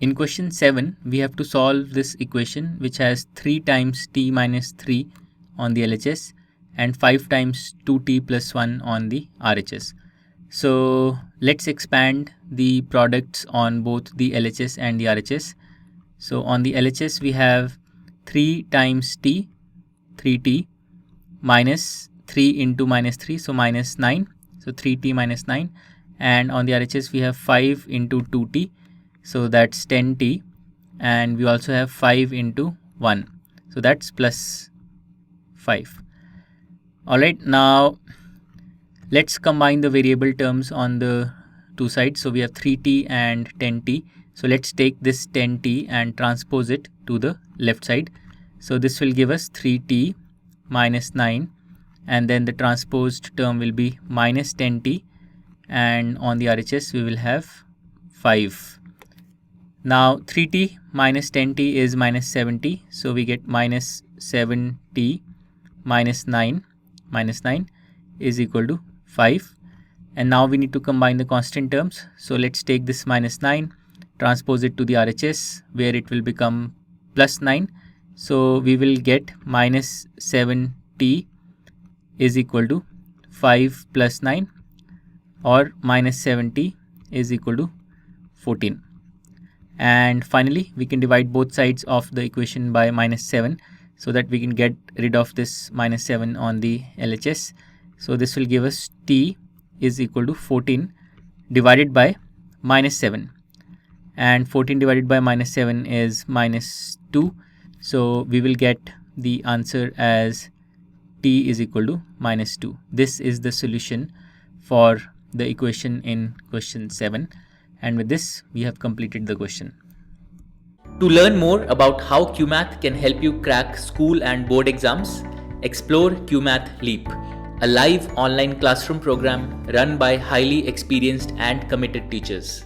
In question 7, we have to solve this equation which has 3 times t minus 3 on the LHS and 5 times 2t plus 1 on the RHS. So let's expand the products on both the LHS and the RHS. So on the LHS we have 3 times t, 3t, minus 3 into minus 3, so minus 9, so 3t minus 9, and on the RHS we have 5 into 2t, so that's 10t, and we also have 5 into 1, so that's plus 5. Alright, now let's combine the variable terms on the two sides. So we have 3t and 10t. So let's take this 10t and transpose it to the left side. So this will give us 3t minus 9, and then the transposed term will be minus 10t, and on the RHS we will have 5. Now 3t minus 10t is minus 7t, so we get minus 7t minus 9 is equal to 5. And now we need to combine the constant terms. So let's take this minus 9, transpose it to the RHS where it will become plus 9. So we will get minus 7t is equal to 5 plus 9, or minus 7t is equal to 14. And finally we can divide both sides of the equation by minus 7 so that we can get rid of this minus 7 on the LHS. So this will give us t is equal to 14 divided by minus 7, and 14 divided by minus 7 is minus 2. So we will get the answer as t is equal to minus 2. This is the solution for the equation in question 7, and with this we have completed the question. To learn more about how QMath can help you crack school and board exams, explore QMath Leap, a live online classroom program run by highly experienced and committed teachers.